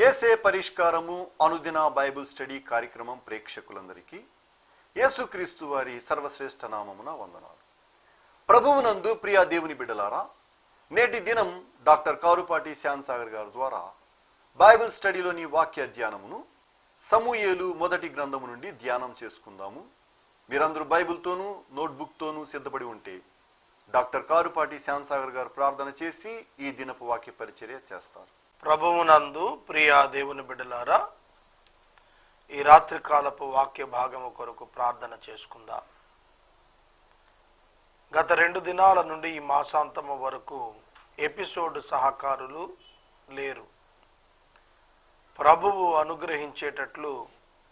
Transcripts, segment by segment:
యేసే పరిష్కారము అనుదిన Bible study కార్యక్రమం ప్రేక్షకులందరికీ యేసుక్రీస్తు వారి సర్వశ్రేష్ఠ నామమున వందనాలు. ప్రభువునందు ప్రియ దేవుని బిడ్డలారా, నేటి దినం డాక్టర్ కారుపాటి శ్యామ్ సాగర్ గారి ద్వారా బైబిల్ స్టడీలోని వాక్య ధ్యానమును సమూయేలు మొదటి గ్రంథము నుండి ధ్యానం చేసుకుందాము. మీరందరూ బైబిల్తోనూ నోట్బుక్తోనూ సిద్ధపడి ఉంటే డాక్టర్ కారుపాటి శ్యామ్ సాగర్ గారు ప్రార్థన చేసి ఈ దినపు వాక్య పరిచర్య చేస్తారు. ప్రభువునందు ప్రియ దేవుని బిడ్డలారా, ఈ రాత్రి కాలపు వాక్య భాగము కొరకు ప్రార్థన చేసుకుందాం. గత 2 దినాల నుండి ఈ మాసాంతము వరకు ఎపిసోడ్ సహకారులు లేరు. ప్రభువు అనుగ్రహించేటట్లు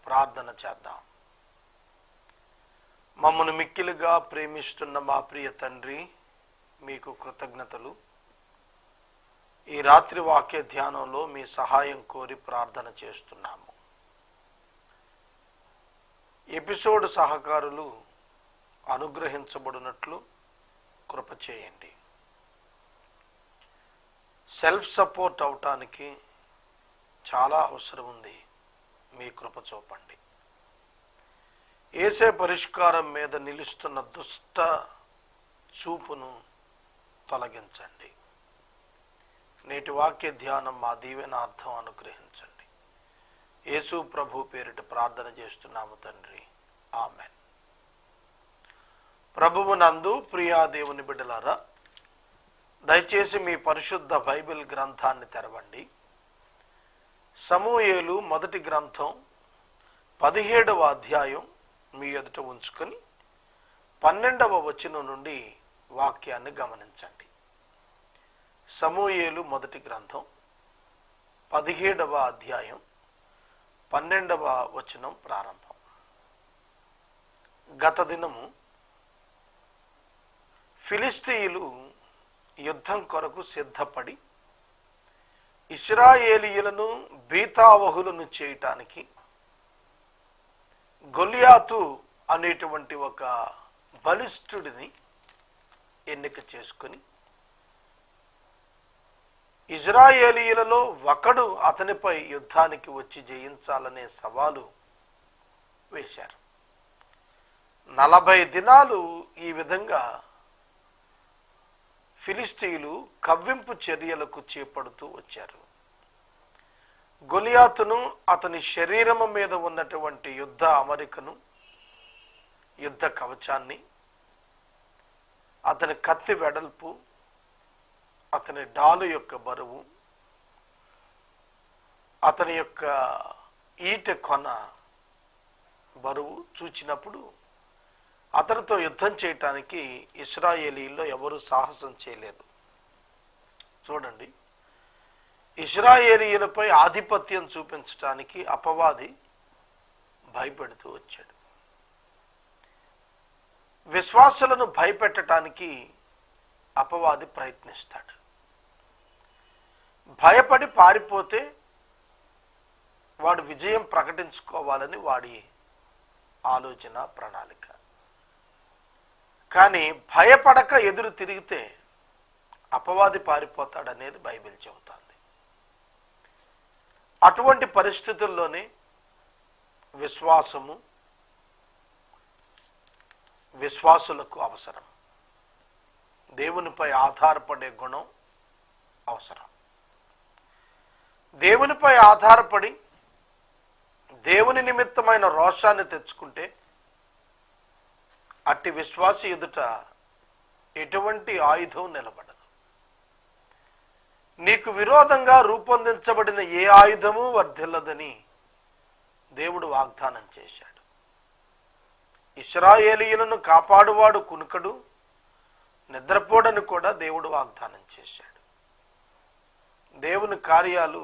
ప్రార్థన చేద్దాం. మమ్మను మిక్కిలిగా ప్రేమిస్తున్న మా ప్రియ తండ్రి, మీకు కృతజ్ఞతలు. ఈ రాత్రి వాక్య ధ్యానంలో మీ సహాయం కోరి ప్రార్థన చేస్తున్నాము. ఎపిసోడ్ సహకారులు అనుగ్రహించబడినట్లు కృప చేయండి. సెల్ఫ్ సపోర్ట్ అవటానికి చాలా అవసరం ఉంది. మీ కృప చూపండి. యేసే పరిష్కారం మీద నిలుస్తున్న దుష్ట చూపును తొలగించండి. నేటి వాక్య ధ్యానం మా దీవెనార్థం అనుగ్రహించండి. యేసు ప్రభు పేరిట ప్రార్థన చేస్తున్నాము తండ్రి, ఆమెన్. ప్రభువునందు ప్రియా దేవుని బిడ్డలారా, దయచేసి మీ పరిశుద్ధ బైబిల్ గ్రంథాన్ని తెరవండి. సమూయేలు మొదటి గ్రంథం 17వ అధ్యాయం మీ ఎదుట ఉంచుకొని 12వ వచనం నుండి వాక్యాన్ని గమనించండి. సమూయేలు మొదటి గ్రంథం 17వ అధ్యాయం 12వ వచనం ప్రారంభం. గత దినము ఫిలిష్తీయులు యుద్ధం కొరకు సిద్ధపడి ఇశ్రాయేలీయులను బీతావహులను చేయటానికి గొలియాతు అనేటువంటి ఒక బలిష్ఠుడిని ఎన్నిక చేసుకొని ఇజ్రాయేలీయులలో ఒకడు అతనిపై యుద్ధానికి వచ్చి జయించాలనే సవాలు వేశారు. 40 దినాలు ఈ విధంగా ఫిలిష్తీయులు కవ్వింపు చర్యలకు చేపడుతూ వచ్చారు. గొలియాతును, అతని శరీరము మీద ఉన్నటువంటి యుద్ధ అమరికను, యుద్ధ కవచాన్ని, అతని కత్తి వెడల్పు, అతని డాలు యొక్క బరువు, అతని యొక్క ఈటె కొన బరువు చూచినప్పుడు అతనితో యుద్ధం చేయటానికి ఇశ్రాయేలీల్లో ఎవరు సాహసం చేయలేదు. చూడండి, ఇశ్రాయేలీయులపై ఆధిపత్యం చూపించటానికి అపవాది భయపెడుతూ వచ్చాడు. విశ్వాసులను భయపెట్టడానికి అపవాది ప్రయత్నిస్తాడు. భయపడి పారిపోతే వాడు విజయం ప్రకటించుకోవాలని వాడి ఆలోచన, ప్రణాళిక. కానీ భయపడక ఎదురు తిరిగితే అపవాది పారిపోతాడనేది బైబిల్ చెబుతోంది. అటువంటి పరిస్థితుల్లోనే విశ్వాసులకు అవసరం. దేవునిపై ఆధారపడే గుణం అవసరం. దేవునిపై ఆధారపడి దేవుని నిమిత్తమైన రోషాన్ని తెచ్చుకుంటే అట్టి విశ్వాసి ఎదుట ఎటువంటి ఆయుధం నిలబడదు. నీకు విరోధంగా రూపొందించబడిన ఏ ఆయుధము వర్ధిల్లదని దేవుడు వాగ్దానం చేశాడు. ఇశ్రాయేలీయులను కాపాడువాడు కునుకడు, నిద్రపోడని కూడా దేవుడు వాగ్దానం చేశాడు. దేవుని కార్యాలు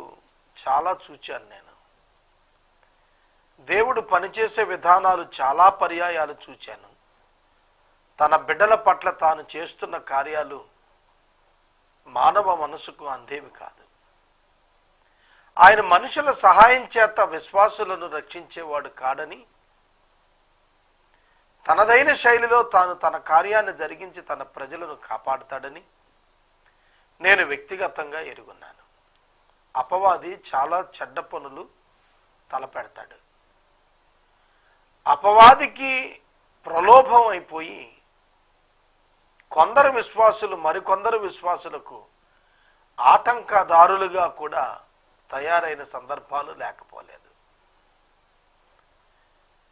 చాలా చూచాను నేను. దేవుడు పనిచేసే విధానాలు చాలా పర్యాయాలు చూచాను. తన బిడ్డల పట్ల తాను చేస్తున్న కార్యాలు మానవ మనసుకు అందేవి కాదు. ఆయన మనుషుల సహాయం చేత విశ్వాసులను రక్షించేవాడు కాడని, తనదైన శైలిలో తాను తన కార్యాన్ని జరిగించి తన ప్రజలను కాపాడుతాడని నేను వ్యక్తిగతంగా ఎరుగున్నాను. అపవాది చాలా చెడ్డ పనులు తలపెడతాడు. అపవాదికి ప్రలోభం అయిపోయి కొందరు విశ్వాసులు మరికొందరు విశ్వాసులకు ఆటంకదారులుగా కూడా తయారైన సందర్భాలు లేకపోలేదు.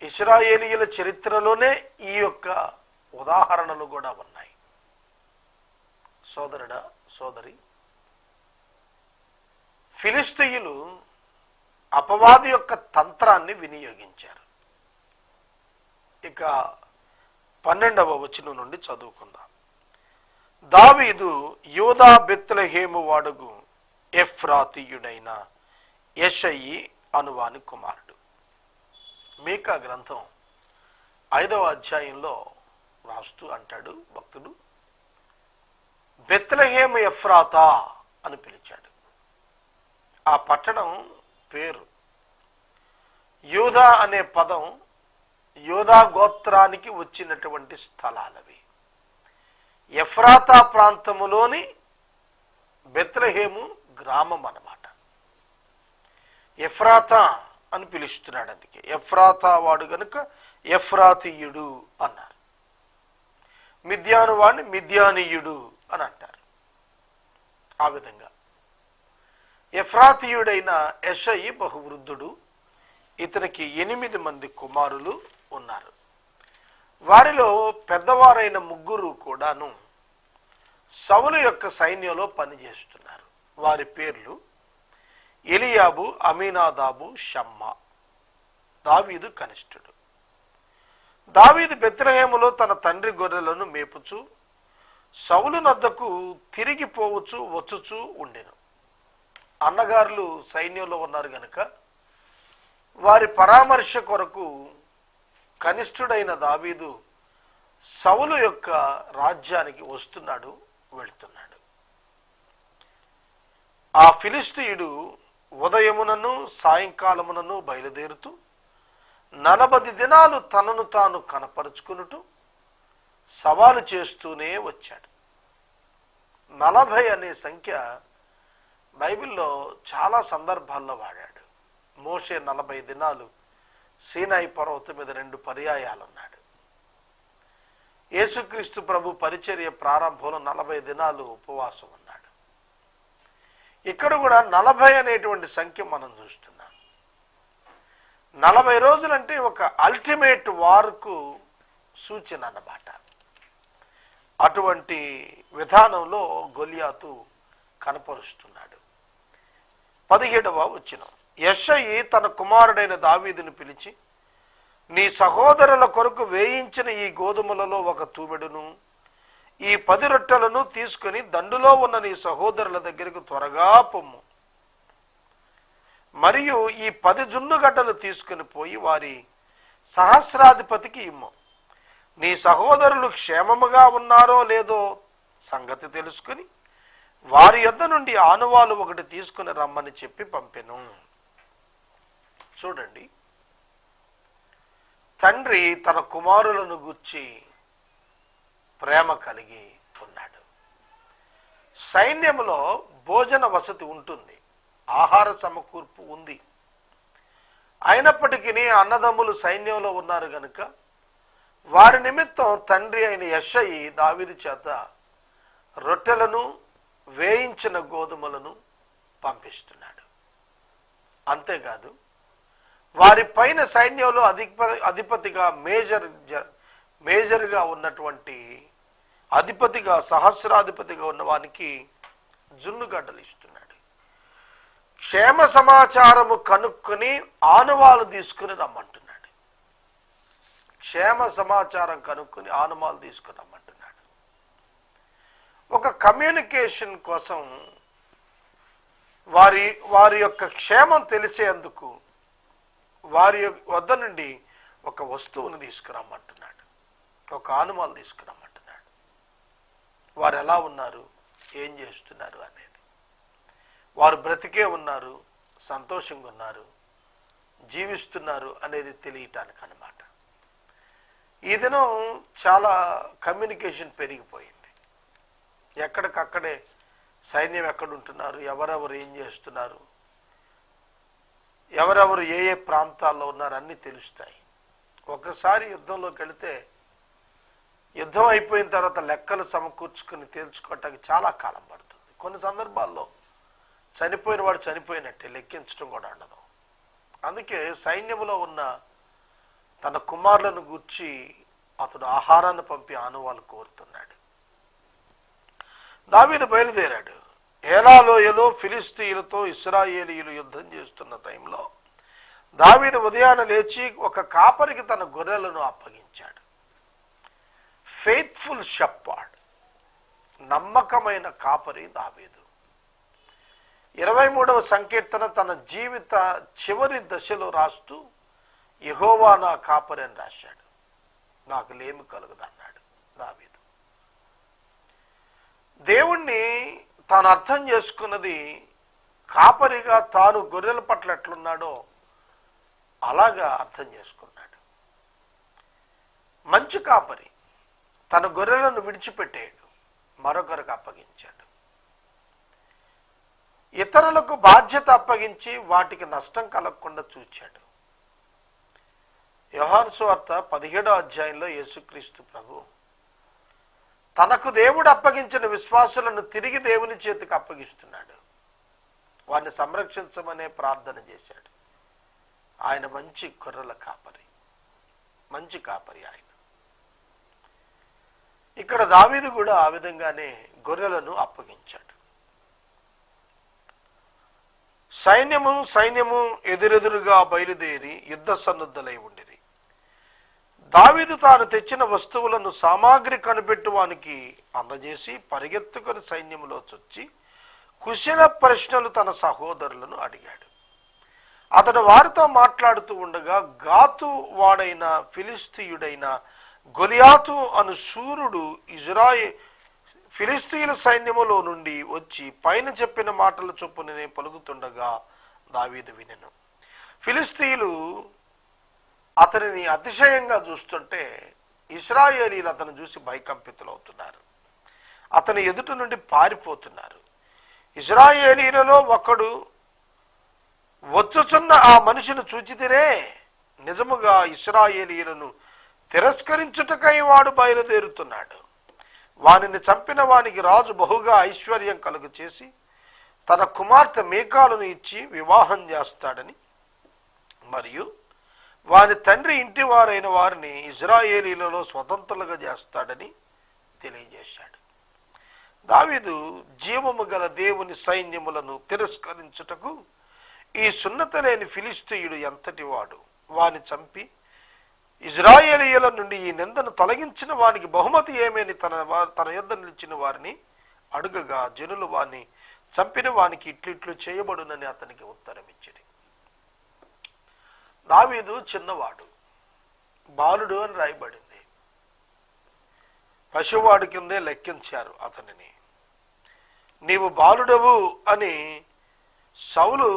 ఇశ్రాయేలీయుల చరిత్రలోనే ఈ యొక్క ఉదాహరణలు కూడా ఉన్నాయి. సోదరుడా, సోదరి, ఫిలిష్తీయులు అపవాది యొక్క తంత్రాన్ని వినియోగించారు. ఇక 12వ వచనం నుండి చదువుకుందాం. దావీదు యూదా బెత్లెహేము వాడుగు ఎఫ్రాతీయుడైన యెషయి అనువాని కుమారుడు. మీకా గ్రంథం 5వ అధ్యాయంలో రాస్తూ అంటాడు భక్తుడు, బెత్లెహేము ఎఫ్రాతా అని పిలిచాడు. ఆ పట్టణం పేరు. యూదా అనే పదం యూదా గోత్రానికి వచ్చినటువంటి స్థలాలవి. ఎఫ్రాతా ప్రాంతములోని బెత్లెహేము గ్రామం అన్నమాట. ఎఫ్రాతా అని పిలుస్తున్నాడు. అందుకే ఎఫ్రాతా వాడు గనుక ఎఫ్రాతీయుడు అన్నారు. మిద్యాను వాడిని మిద్యానీయుడు అని అంటారు. ఆ విధంగా ఎఫ్రాతీయుడైన యెషయి బహువృద్ధుడు. ఇతనికి 8 మంది కుమారులు ఉన్నారు. వారిలో పెద్దవారైన 3 కూడాను సౌలు యొక్క సైన్యంలో పనిచేస్తున్నారు. వారి పేర్లు ఎలియాబు, అమీనాదాబు, షమ్మా. దావీదు కనిష్ఠుడు. దావీదు బెత్లెహేములో తన తండ్రి గొర్రెలను మేపుచు సౌలు నద్దకు తిరిగి పోవచ్చు వచ్చుచూ ఉండెను. అన్నగారులు సైన్యంలో ఉన్నారు గనుక వారి పరామర్శ కొరకు కనిష్ఠుడైన దావీదు సౌలు యొక్క రాజ్యానికి వస్తున్నాడు, వెళ్తున్నాడు. ఆ ఫిలిష్తీయుడు ఉదయమునను సాయంకాలమునను బయలుదేరుతూ 40 దినాలు తనను తాను కనపరుచుకునుటూ సవాలు చేస్తూనే వచ్చాడు. 40 అనే సంఖ్య బైబిల్లో చాలా సందర్భాల్లో వాడాడు. మోషే 40 దినాలు సీనాయి పర్వతం మీద 2 పర్యాయాలున్నాడు. యేసుక్రీస్తు ప్రభు పరిచర్య ప్రారంభంలో 40 దినాలు ఉపవాసం ఉన్నాడు. ఇక్కడ కూడా 40 అనేటువంటి సంఖ్య మనం చూస్తున్నాం. 40 రోజులంటే ఒక అల్టిమేట్ వార్కు సూచన అన్నమాట. అటువంటి విధానంలో గొలియాతు కనపరుస్తున్నాడు. 17వ వచనం. యెషయి తన కుమారుడైన దావీదును పిలిచి, నీ సహోదరుల కొరకు వేయించిన ఈ గోధుమలలో ఒక తూమెడును ఈ 10 రొట్టెలను తీసుకుని దండులో ఉన్న నీ సహోదరుల దగ్గరకు త్వరగా పొమ్ము. మరియు ఈ 10 జున్నుగడ్డలు తీసుకుని పోయి వారి సహస్రాధిపతికి ఇమ్ము. నీ సహోదరులు క్షేమముగా ఉన్నారో లేదో సంగతి తెలుసుకుని వారి యొద్ద నుండి ఆనువాలు ఒకటి తీసుకుని రమ్మని చెప్పి పంపెను. చూడండి, తండ్రి తన కుమారులను గూర్చి ప్రేమ కలిగి ఉన్నాడు. సైన్యంలో భోజన వసతి ఉంటుంది, ఆహార సమకూర్పు ఉంది. అయినప్పటికీ అన్నదమ్ములు సైన్యంలో ఉన్నారు గనుక వారి నిమిత్తం తండ్రి అయిన యెషయి దావీదు చేత రొట్టెలను వేయించిన గోధుమలను పంపిస్తున్నాడు. అంతేకాదు, వారి పైన సైన్యంలో అధిపతిగా మేజర్గా ఉన్నటువంటి అధిపతిగా సహస్రాధిపతిగా ఉన్న వానికి జున్నుగడ్డలు ఇస్తున్నాడు. క్షేమ సమాచారము కనుక్కొని ఆనువాలు తీసుకుని రమ్మంటున్నాడు. క్షేమ సమాచారం కనుక్కొని ఆనువాలు తీసుకుని రమ్మంటున్నాడు. ఒక కమ్యూనికేషన్ కోసం వారి యొక్క క్షేమం తెలిసేందుకు వారి వద్ద నుండి ఒక వస్తువును తీసుకురమ్మంటున్నాడు, ఒక ఆనుమాలు తీసుకురమ్మంటున్నాడు. వారు ఎలా ఉన్నారు, ఏం చేస్తున్నారు అనేది, వారు బ్రతికే ఉన్నారు, సంతోషంగా ఉన్నారు, జీవిస్తున్నారు అనేది తెలియటానికి అన్నమాట. ఈ దినం చాలా కమ్యూనికేషన్ పెరిగిపోయింది. ఎక్కడికక్కడే సైన్యం ఎక్కడుంటున్నారు, ఎవరెవరు ఏం చేస్తున్నారు, ఎవరెవరు ఏ ఏ ప్రాంతాల్లో ఉన్నారో అన్నీ తెలుస్తాయి. ఒకసారి యుద్ధంలోకి వెళితే యుద్ధం అయిపోయిన తర్వాత లెక్కలు సమకూర్చుకుని తేల్చుకోవటానికి చాలా కాలం పడుతుంది. కొన్ని సందర్భాల్లో చనిపోయిన వాడు చనిపోయినట్టే, లెక్కించడం కూడా ఉండదు. అందుకే సైన్యములో ఉన్న తన కుమారులను గూర్చి అతడు ఆహారాన్ని పంపి ఆనవాళ్ళు కోరుతున్నాడు. దావీదు బయలుదేరాడు. ఏలాలోయలో ఫిలిస్తీయులతో ఇశ్రాయేలీయులు యుద్ధం చేస్తున్న టైంలో దావీదు ఉదయాన లేచి ఒక కాపరికి తన గొర్రెలను అప్పగించాడు. ఫెయిత్ఫుల్ షెపర్డ్, నమ్మకమైన కాపరి దావీదు. 23వ సంకీర్తన తన జీవిత చివరి దశలో రాస్తూ యెహోవా నా కాపరి అని రాశాడు. నాకు లేమి కలుగుదన్నాడు దావీదు. దేవుణ్ణి తాను అర్థం చేసుకున్నది కాపరిగా తాను గొర్రెల పట్ల ఎట్లున్నాడో అలాగా అర్థం చేసుకున్నాడు. మంచి కాపరి తన గొర్రెలను విడిచిపెట్టాడు, మరొకరికి అప్పగించాడు. ఇతరులకు బాధ్యత అప్పగించి వాటికి నష్టం కలగకుండా చూచాడు. యోహాను సువార్త 17వ అధ్యాయంలో యేసుక్రీస్తు ప్రభు తనకు దేవుడు అప్పగించిన విశ్వాసులను తిరిగి దేవుని చేతికి అప్పగిస్తున్నాడు. వారిని సంరక్షించమనే ప్రార్థన చేశాడు. ఆయన మంచి గొర్రెల కాపరి, మంచి కాపరి ఆయన. ఇక్కడ దావీదు కూడా ఆ విధంగానే గొర్రెలను అప్పగించాడు. సైన్యము ఎదురెదురుగా బయలుదేరి యుద్ధ సన్నద్ధులై ఉండిరి. దావీదు తాను తెచ్చిన వస్తువులను సామాగ్రి కనిపెట్టువానికి అందజేసి పరిగెత్తుకొని సైన్యములో చొచ్చి కుశల ప్రశ్నలు తన సహోదరులను అడిగాడు. అతడు వారితో మాట్లాడుతూ ఉండగా గాతు వాడైన ఫిలిస్తీయుడైన గొలియాతు అను శూరుడు ఫిలిస్తీయుల సైన్యములో నుండి వచ్చి పైన చెప్పిన మాటల చొప్పుననే పలుకుతుండగా దావీదు వినెను. ఫిలిస్తీయులు అతనిని అతిశయంగా చూస్తుంటే ఇశ్రాయేలీలు అతను చూసి భయకంపితులవుతున్నారు. అతని ఎదుట నుండి పారిపోతున్నారు. ఇశ్రాయేలీలలో ఒకడు వచ్చుచున్న ఆ మనిషిని చూచితిరే, నిజముగా ఇశ్రాయేలీలను తిరస్కరించుటకై వాడు బయలుదేరుతున్నాడు. వానిని చంపిన వానికి రాజు బహుగా ఐశ్వర్యం కలుగు చేసి తన కుమార్తె మీకాలును ఇచ్చి వివాహం చేస్తాడని, మరియు వాని తండ్రి ఇంటి వారైన వారిని ఇశ్రాయేలీలలో స్వతంత్రులుగా చేస్తాడని తెలియజేశాడు. దావీదు జీవము గల దేవుని సైన్యములను తిరస్కరించుటకు ఈ సున్నత లేని ఫిలిస్తీయుడు ఎంతటి వాడు, వాని చంపి ఇశ్రాయేలీయుల నుండి ఈ నిందను తొలగించిన వానికి బహుమతి ఏమని తన యొద్ద నిలిచిన వారిని అడుగగా జనులు వాని చంపిన వానికి ఇట్లు చేయబడునని అతనికి ఉత్తరం ఇచ్చిరి. దావీదు చిన్నవాడు, బాలుడు అని రాయబడింది. పశువాడి కిందే లెక్కించారు అతనిని. నీవు బాలుడవు అని సౌలు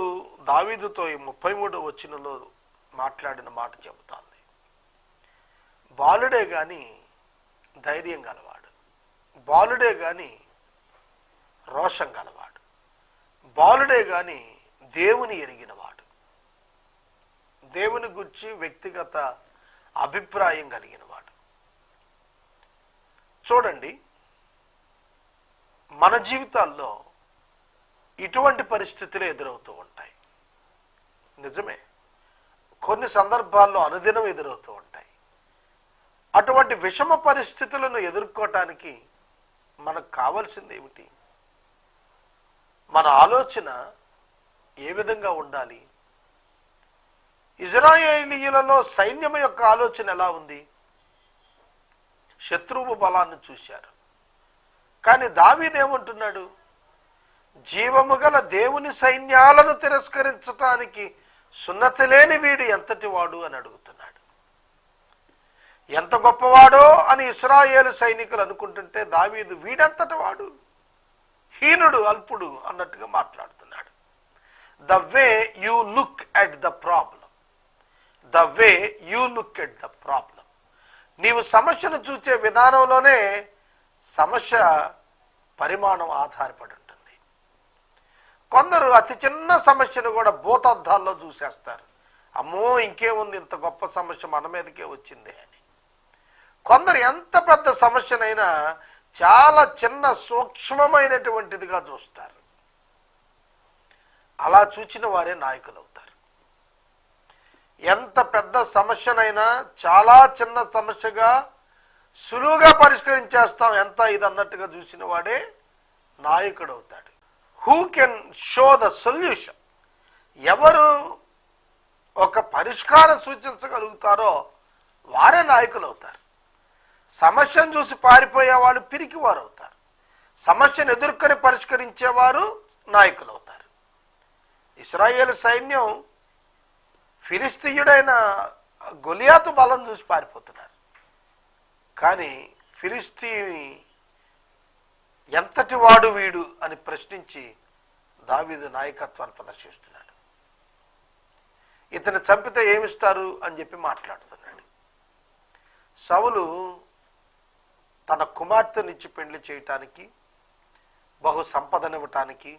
దావీదుతో 33వ వచనంలో మాట్లాడిన మాట చెబుతాంది. బాలుడే గాని ధైర్యం గలవాడు, బాలుడే గాని రోషం గలవాడు, బాలుడే గాని దేవుని ఎరిగినవాడు, దేవుని గురించి వ్యక్తిగత అభిప్రాయం కలిగినవాడు. చూడండి, మన జీవితాల్లో ఇటువంటి పరిస్థితులు ఎదురవుతూ ఉంటాయి. నిజమే, కొన్ని సందర్భాల్లో అనుదినం ఎదురవుతూ ఉంటాయి. అటువంటి విషమ పరిస్థితులను ఎదుర్కోవటానికి మనకు కావాల్సింది ఏమిటి? మన ఆలోచన ఏ విధంగా ఉండాలి? ఇశ్రాయేలీయులలో సైన్యం యొక్క ఆలోచన ఎలా ఉంది? శత్రువు బలాన్ని చూశారు. కానీ దావీదు ఏమంటున్నాడు? జీవము గల దేవుని సైన్యాలను తిరస్కరించటానికి సున్నతి లేని వీడు ఎంతటి వాడు అని అడుగుతున్నాడు. ఎంత గొప్పవాడో అని ఇశ్రాయేలు సైనికులు అనుకుంటుంటే దావీదు వీడెంతటి వాడు, హీనుడు, అల్పుడు అన్నట్టుగా మాట్లాడుతున్నాడు. The way you look at the problem, the way you look at the problem. నీవు సమస్యను చూసే విధానంలోనే సమస్య పరిమాణం ఆధారపడి ఉంటుంది. కొందరు అతి చిన్న సమస్యను కూడా భూతద్దాల్లో చూసేస్తారు. అమ్మో ఇంకేముంది, ఇంత గొప్ప సమస్య మన మీదకే వచ్చింది అని. కొందరు ఎంత పెద్ద సమస్యనైనా చాలా చిన్న సూక్ష్మమైనటువంటిదిగా చూస్తారు. అలా చూచిన వారే నాయకులు అవుతారు. ఎంత పెద్ద సమస్యనైనా చాలా చిన్న సమస్యగా సులువుగా పరిష్కరించేస్తాం, ఎంత ఇది అన్నట్టుగా చూసిన వాడే నాయకుడు అవుతాడు. Who can show the solution, ఎవరు ఒక పరిష్కారం సూచించగలుగుతారో వారే నాయకులు అవుతారు. సమస్యను చూసి పారిపోయేవాళ్ళు పిరికివారు అవుతారు. సమస్యను ఎదుర్కొని పరిష్కరించేవారు నాయకులు అవుతారు. ఇశ్రాయేలు సైన్యం ఫిలిస్తీయుడైన గొలియాతు బలం చూసి పారిపోతున్నారు. కానీ ఫిలిస్తీని ఎంతటి వాడు వీడు అని ప్రశ్నించి దావీదు నాయకత్వాన్ని ప్రదర్శిస్తున్నాడు. ఇతను చంపితే ఏమిస్తారు అని చెప్పి మాట్లాడుతున్నాడు. సౌలు తన కుమార్తెనిచ్చి పెళ్లి చేయటానికి, బహు సంపదనివ్వటానికి,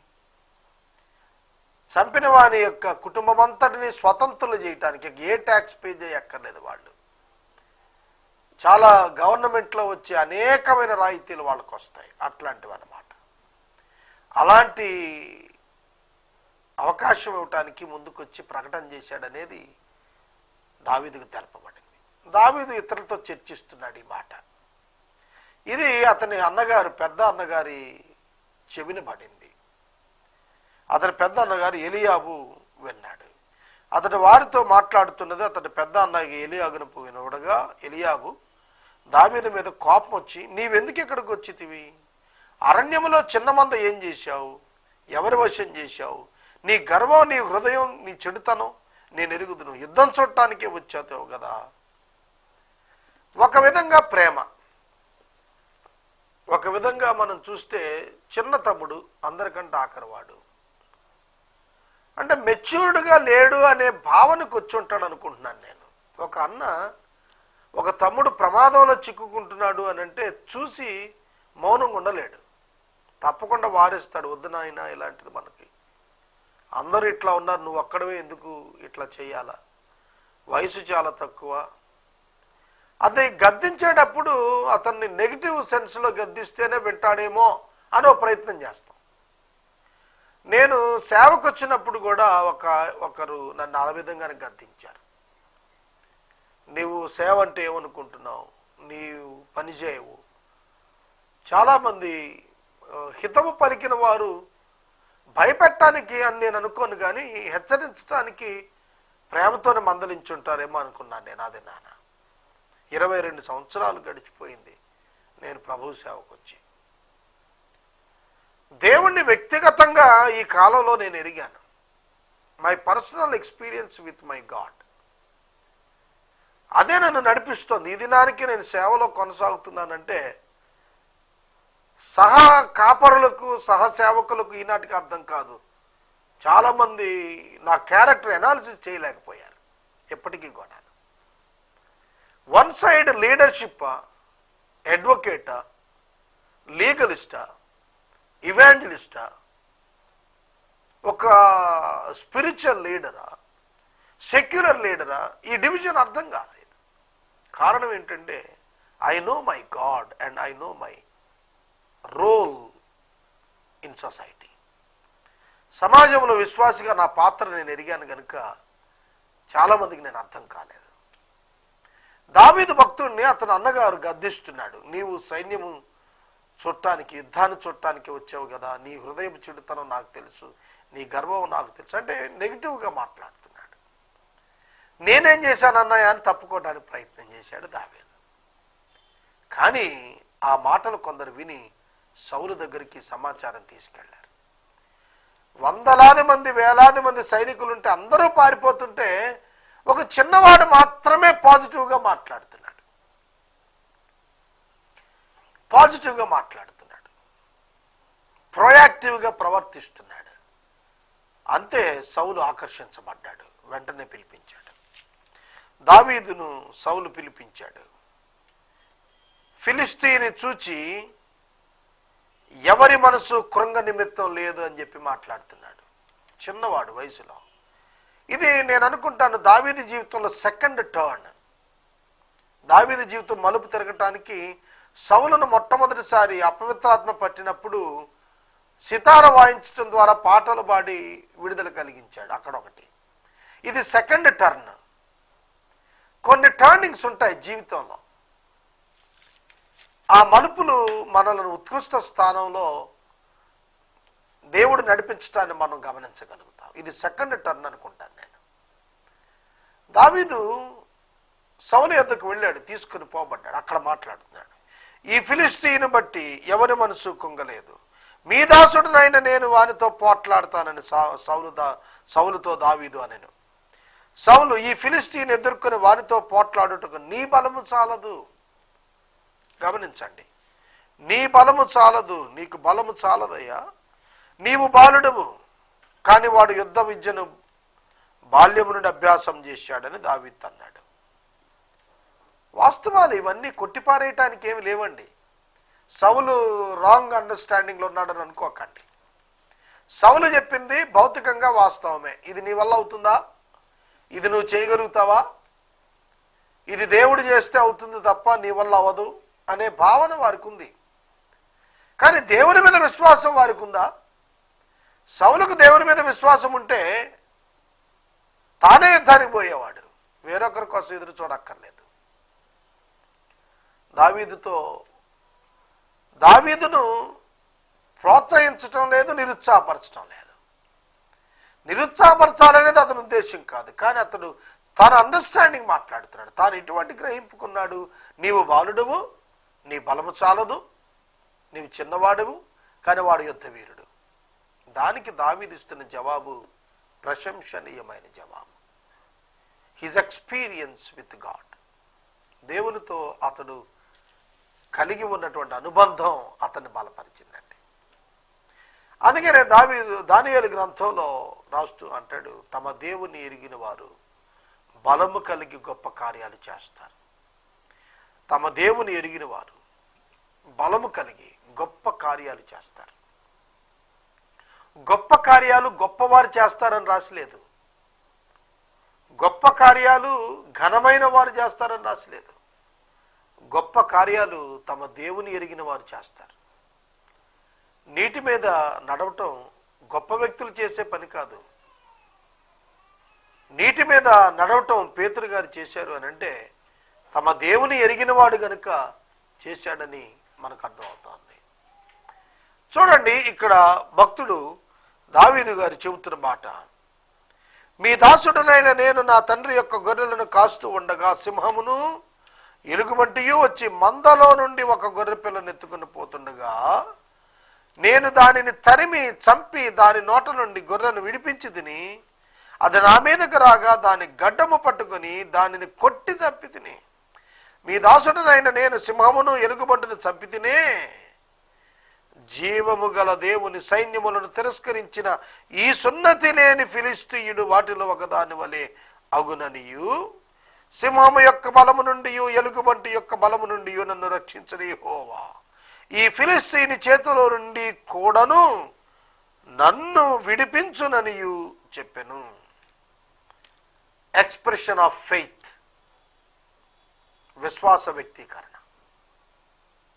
చంపిన వాని యొక్క కుటుంబం అంతటిని స్వతంత్రులు చేయటానికి ఏ ట్యాక్స్ పే చేయక్కర్లేదు. వాళ్ళు చాలా గవర్నమెంట్లో వచ్చే అనేకమైన రాయితీలు వాళ్ళకు వస్తాయి, అట్లాంటివి అన్నమాట. అలాంటి అవకాశం ఇవ్వటానికి ముందుకొచ్చి ప్రకటన చేశాడనేది దావీదుకు తెలపబడింది. దావీదు ఇతరులతో చర్చిస్తున్నాడు ఈ మాట. ఇది అతని అన్నగారు, పెద్ద అన్నగారి చెవిన పడింది. అతని పెద్ద అన్నగారు ఎలియాబు విన్నాడు. అతడు వారితో మాట్లాడుతున్నది అతడి పెద్ద అన్నకి ఎలియాగును వినవడగా ఎలియాబు దావీదు మీద కోపం వచ్చి, నీవెందుకు ఇక్కడికి వచ్చితివి? అరణ్యములో చిన్న మంద ఏం చేశావు? ఎవరి వశం చేశావు? నీ గర్వం, నీ హృదయం, నీ చెడుతనం నేను ఎరుగుదును. యుద్ధం చూడటానికే వచ్చావు కదా. ఒక విధంగా ప్రేమ, ఒక విధంగా మనం చూస్తే చిన్న తమ్ముడు అందరికంటే ఆఖరివాడు. అంటే మెచ్యూర్డ్గా లేడు అనే భావనకు వచ్చి ఉంటాడు అనుకుంటున్నాను నేను. ఒక అన్న ఒక తమ్ముడు ప్రమాదంలో చిక్కుకుంటున్నాడు అని అంటే చూసి మౌనంగా ఉండలేడు, తప్పకుండా వారిస్తాడు. వద్దు నాయనా, ఇలాంటిది మనకి అందరూ ఇట్లా ఉన్నారు, నువ్వు ఒక్కడవే ఎందుకు ఇట్లా చేయాలా, వయసు చాలా తక్కువ. అది గద్దించేటప్పుడు అతన్ని నెగిటివ్ సెన్స్లో గద్దిస్తేనే వింటాడేమో అని ప్రయత్నం చేస్తాం. నేను సేవకు వచ్చినప్పుడు కూడా ఒకరు నన్ను ఆ విధంగానే గద్దించారు. నీవు సేవ అంటే ఏమనుకుంటున్నావు, నీవు పని చేయవు. చాలామంది హితవు పలికిన వారు భయపెట్టడానికి అని నేను అనుకోను, కానీ హెచ్చరించడానికి ప్రేమతోనే మందలించుంటారేమో అనుకున్నాను నేను. అదే నాన్న 22 సంవత్సరాలు గడిచిపోయింది నేను ప్రభువు సేవకు వచ్చి. దేవుణ్ణి వ్యక్తిగతంగా ఈ కాలంలో నేను ఎరిగాను. My personal experience with my God, అదే నన్ను నడిపిస్తోంది. ఈ దినానికి నేను సేవలో కొనసాగుతున్నానంటే సహ కాపరులకు, సహసేవకులకు ఈనాటికి అర్థం కాదు. చాలామంది నా క్యారెక్టర్ ఎనాలిసిస్ చేయలేకపోయారు ఎప్పటికీ కూడా. వన్ సైడ్ లీడర్షిప్పా, అడ్వకేటా, లీగలిస్టా, ఇవాంజలిస్టా, ఒక స్పిరిచువల్ లీడరా, సెక్యులర్ లీడరా, ఈ డివిజన్ అర్థం కాదు. కారణం ఏంటంటే I know my God and I know my role in society. సమాజంలో విశ్వాసిగా నా పాత్ర నేను ఎరిగాను కనుక చాలామందికి నేను అర్థం కాలేదు. దావీదు భక్తుడిని అతను అన్నగారు గద్దిస్తున్నాడు. నీవు సైన్యము చూడటానికి, యుద్ధాన్ని చూడటానికి వచ్చావు కదా, నీ హృదయం చెడుతనం నాకు తెలుసు, నీ గర్వం నాకు తెలుసు అంటే నెగిటివ్గా మాట్లాడుతున్నాడు. నేనేం చేశానన్నయ్య అని తప్పుకోవడానికి ప్రయత్నం చేశాడు దావీదు. కానీ ఆ మాటలు కొందరు విని సౌలు దగ్గరికి సమాచారం తీసుకెళ్లారు. వందలాది మంది, వేలాది మంది సైనికులుంటే అందరూ పారిపోతుంటే ఒక చిన్నవాడు మాత్రమే పాజిటివ్గా మాట్లాడుతున్నాడు, ప్రొయాక్టివ్గా ప్రవర్తిస్తున్నాడు. అంతే సౌలు ఆకర్షించబడ్డాడు. వెంటనే పిలిపించాడు. దావీదును సౌలు పిలిపించాడు. ఫిలిస్తీని చూచి ఎవరి మనసు కృంగ నిమిత్తం లేదు అని చెప్పి మాట్లాడుతున్నాడు. చిన్నవాడు వయసులో. ఇది నేను అనుకుంటాను దావీదు జీవితంలో సెకండ్ టర్న్. దావీదు జీవితం మలుపు తిరగటానికి సౌలును మొట్టమొదటిసారి అపవిత్రాత్మ పట్టినప్పుడు సితార వాయించడం ద్వారా పాటలు పాడి విడుదల కలిగించాడు. అక్కడ ఒకటి. ఇది సెకండ్ టర్న్. కొన్ని టర్నింగ్స్ ఉంటాయి జీవితంలో. ఆ మలుపులు మనలను ఉత్కృష్ట స్థానంలో దేవుడు నడిపించడాన్ని మనం గమనించగలుగుతాం. ఇది సెకండ్ టర్న్ అనుకుంటాను నేను. దావీదు సౌలు యొద్దకు వెళ్ళాడు, తీసుకుని పోబడ్డాడు. అక్కడ మాట్లాడుతున్నాడు, ఈ ఫిలిష్తీయుని బట్టి ఎవరి మనసు కుంగలేదు, మీ దాసుడునైన నేను వానితో పోట్లాడతానని సౌలుతో దావీదు అనెను. సౌలు, ఈ ఫిలిష్తీయుని ఎదుర్కొని వానితో పోట్లాడుటకు నీ బలము చాలదు. గమనించండి, నీ బలము చాలదు, నీకు బలము చాలదయ్యా, నీవు బాలుడవు. కానీ వాడు యుద్ధ విద్యను బాల్యము నుండి అభ్యాసం చేశాడని దావీదు అన్నాడు. వాస్తవాలు ఇవన్నీ కొట్టిపారేయటానికి ఏమి లేవండి. సౌలు రాంగ్ అండర్స్టాండింగ్లో ఉన్నాడని అనుకోకండి. సౌలు చెప్పింది భౌతికంగా వాస్తవమే. ఇది నీ వల్ల అవుతుందా? ఇది నువ్వు చేయగలుగుతావా? ఇది దేవుడు చేస్తే అవుతుంది తప్ప నీ వల్ల అవ్వదు అనే భావన వారికి ఉంది. కానీ దేవుని మీద విశ్వాసం వారికి ఉందా? సౌలుకు దేవుని మీద విశ్వాసం ఉంటే తానే యుద్ధానికి పోయేవాడు, వేరొకరి కోసం ఎదురు చూడక్కర్లేదు. దావీదును ప్రోత్సహించటం లేదు, నిరుత్సాహపరచడం లేదు. నిరుత్సాహపరచాలనేది అతని ఉద్దేశం కాదు. కానీ అతడు తన అండర్స్టాండింగ్ మాట్లాడుతున్నాడు. తాను ఇటువంటి గ్రహింపుకున్నాడు. నీవు బాలుడువు, నీ బలము చాలదు, నీవు చిన్నవాడువు, కానీ వాడు యుద్ధ వీరుడు. దానికి దావీదు ఇస్తున్న జవాబు ప్రశంసనీయమైన జవాబు. His experience with God. దేవునితో అతడు కలిగి ఉన్నటువంటి అనుబంధం అతన్ని బలపరిచిందండి. అందుకనే దానియేలు గ్రంథంలో రాస్తూ అంటాడు, తమ దేవుని ఎరిగిన వారు బలము కలిగి గొప్ప కార్యాలు చేస్తారు. తమ దేవుని ఎరిగిన వారు బలము కలిగి గొప్ప కార్యాలు చేస్తారు. గొప్ప కార్యాలు గొప్పవారు చేస్తారని రాసలేదు. గొప్ప కార్యాలు ఘనమైన వారు చేస్తారని రాసలేదు. గొప్ప కార్యాలు తమ దేవుని ఎరిగిన వారు చేస్తారు. నీటి మీద నడవటం గొప్ప వ్యక్తులు చేసే పని కాదు. నీటి మీద నడవటం పేతురు గారు చేశారు అని అంటే తమ దేవుని ఎరిగిన వాడు గనుక చేశాడని మనకు అర్థమవుతోంది. చూడండి, ఇక్కడ భక్తుడు దావీదు గారు చెబుతున్న మాట, మీ దాసుడనైన నేను నా తండ్రి యొక్క గొర్రెలను కాస్తూ ఉండగా సింహమును ఎలుగుబంటియు వచ్చి మందలో నుండి ఒక గొర్రె పిల్లను ఎత్తుకుని పోతుండగా నేను దానిని తరిమి చంపి దాని నోట నుండి గొర్రెను విడిపించి తిని అది నా మీదకు రాగా దాని గడ్డము పట్టుకుని దానిని కొట్టి చంపి తిని. మీ దాసుడనైన నేను సింహమును ఎలుగుబంటును చంపి తినే, జీవము గల దేవుని సైన్యములను తిరస్కరించిన ఈ సున్నతి లేని ఫిలిష్తీయుడు వాటిలో ఒకదాని వలె అగుననియు, సింహము యొక్క బలము నుండి ఎలుగుబంటి యొక్క బలము నుండి నన్ను రక్షించని యెహోవా ఈ ఫిలిష్తీయుని చేతిలో నుండి కూడాను నన్ను విడిపించుననియు చెప్పెను. ఎక్స్ప్రెషన్ ఆఫ్ ఫెయిత్, విశ్వాస వ్యక్తీకరణ,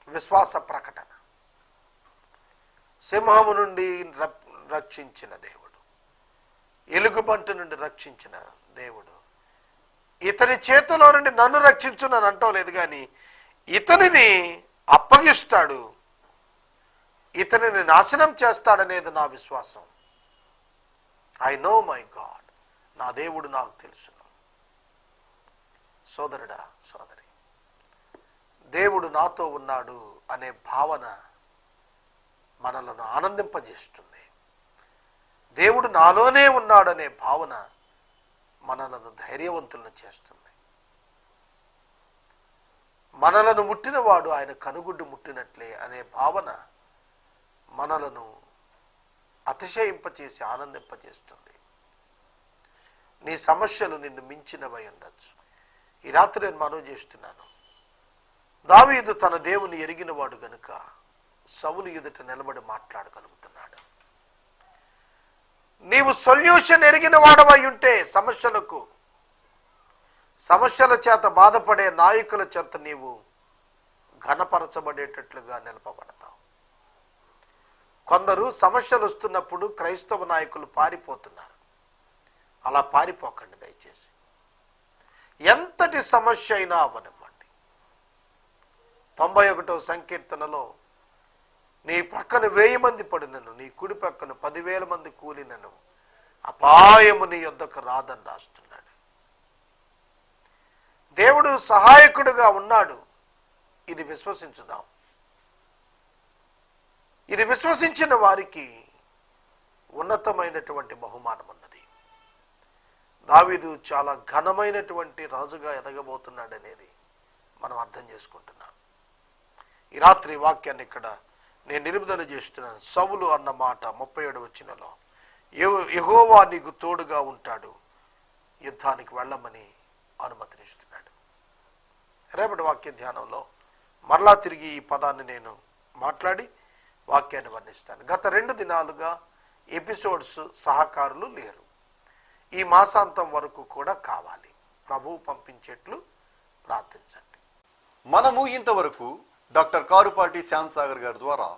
విశ్వాస ప్రకటన. సింహము నుండి రక్షించిన దేవుడు, ఎలుగుబంటి నుండి రక్షించిన దేవుడు ఇతని చేతిలో నుండి నన్ను రక్షించునని అంటం లేదు, కానీ ఇతనిని అప్పగిస్తాడు, ఇతనిని నాశనం చేస్తాడనేది నా విశ్వాసం. ఐ నో మై గాడ్, నా దేవుడు నాకు తెలుసును. సోదరుడా, సోదరి, దేవుడు నాతో ఉన్నాడు అనే భావన మనలను ఆనందింపజేస్తుంది. దేవుడు నాలోనే ఉన్నాడనే భావన మనలను ధైర్యవంతులను చేస్తుంది. మనలను ముట్టినవాడు ఆయన కనుగుడ్డు ముట్టినట్లే అనే భావన మనలను అతిశయింపచేసి ఆనందింపజేస్తుంది. నీ సమస్యలు నిన్ను మించినవై ఉండొచ్చు. ఈ రాత్రి నేను మనవి చేస్తున్నాను, దావీదు తన దేవుని ఎరిగినవాడు గనుక సౌలు ఎదుట నిలబడి మాట్లాడగలుగుతున్నాడు. నీవు సొల్యూషన్ ఎరిగిన వాడవై ఉంటే సమస్యల చేత బాధపడే నాయకుల చేత నీవు ఘనపరచబడేటట్లుగా నిలపబడతావు. కొందరు సమస్యలు వస్తున్నప్పుడు క్రైస్తవ నాయకులు పారిపోతున్నారు. అలా పారిపోకండి దయచేసి. ఎంతటి సమస్య అయినా అవనివ్వండి. 91వ సంకీర్తనలో నీ ప్రక్కన 1000 మంది పడినను, నీ కుడి పక్కన 10,000 మంది కూలినను అపాయము నీ యొద్దకు రాదని రాస్తున్నాడు. దేవుడు సహాయకుడుగా ఉన్నాడు. ఇది విశ్వసించుదాం. ఇది విశ్వసించిన వారికి ఉన్నతమైనటువంటి బహుమానం ఉన్నది. దావీదు చాలా ఘనమైనటువంటి రాజుగా ఎదగబోతున్నాడనేది మనం అర్థం చేసుకుంటున్నాం. ఈ రాత్రి వాక్యాన్ని ఇక్కడ నేను నిలుపుదల చేస్తున్నాను. సౌలు అన్న మాట 37వ వచనంలో యెహోవా నీకు తోడుగా ఉంటాడు, యుద్ధానికి వెళ్ళమని అనుమతినిస్తున్నాడు. రేపటి వాక్య ధ్యానంలో మరలా తిరిగి ఈ పదాన్ని నేను మాట్లాడి వాక్యాన్ని వర్ణిస్తాను. గత 2 దినాలుగా ఎపిసోడ్స్ సహకారులు లేరు. ఈ మాసాంతం వరకు కూడా కావాలి. ప్రభువు పంపించేట్లు ప్రార్థించండి. మనము ఇంతవరకు డాక్టర్ కారుపాటి శ్యాంసాగర్ గారి ద్వారా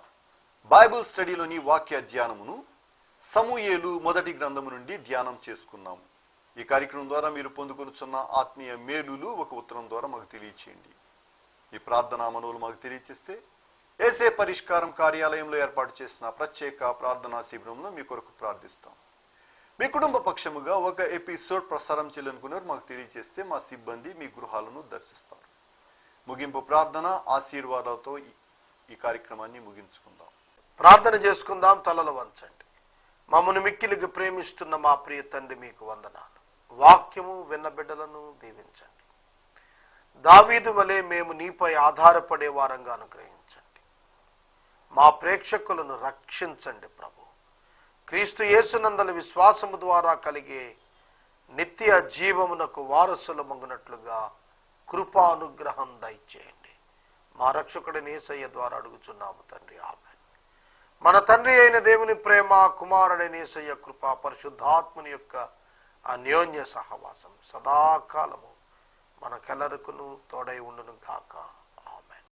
బైబిల్ స్టడీలోని వాక్య ధ్యానమును సమూయేలు మొదటి గ్రంథము నుండి ధ్యానం చేసుకున్నాము. ఈ కార్యక్రమం ద్వారా మీరు పొందుకొనుచున్న ఆత్మీయ మేలులు ఒక ఉత్తరం ద్వారా మాకు తెలియచేయండి. ఈ ప్రార్థనా మనవులు మాకు తెలియచేస్తే ఏసే పరిష్కారం కార్యాలయంలో ఏర్పాటు చేసిన ప్రత్యేక ప్రార్థనా శిబిరంలో మీ కొరకు ప్రార్థిస్తాం. మీ కుటుంబ పక్షముగా ఒక ఎపిసోడ్ ప్రసారం చేయాలనుకున్నారు మాకు తెలియజేస్తే మా సిబ్బంది మీ గృహాలను దర్శిస్తారు. ముగింపు ప్రార్థన ఆశీర్వాదాలతో ఈ కార్యక్రమాన్ని ముగించుకుందాం. ప్రార్థన చేసుకుందాం. తలలు వంచండి. మమ్మల్ని మిక్కిలిగా ప్రేమిస్తున్న మా ప్రియ తండ్రి, మీకు వందనాలు. వాక్యము విన్న బిడ్డలను దీవించండి. దావీదు వలె మేము నీపై ఆధారపడే వారంగా అనుగ్రహించండి. మా ప్రేక్షకులను రక్షించండి ప్రభు. క్రీస్తు యేసునందల విశ్వాసము ద్వారా కలిగే నిత్య జీవమునకు వారసులమగునట్లుగా కృపానుగ్రహం దయచేయండి. మా రక్షకుడిని యేసయ్య ద్వారా అడుగుచున్నాము తండ్రి, ఆమేన్. మన తండ్రి అయిన దేవుని ప్రేమ, కుమారుడైన యేసయ్య కృప, పరిశుద్ధాత్మని యొక్క అన్యోన్య సహవాసం సదాకాలము మనకెల్లరికును తోడై ఉండును గాక.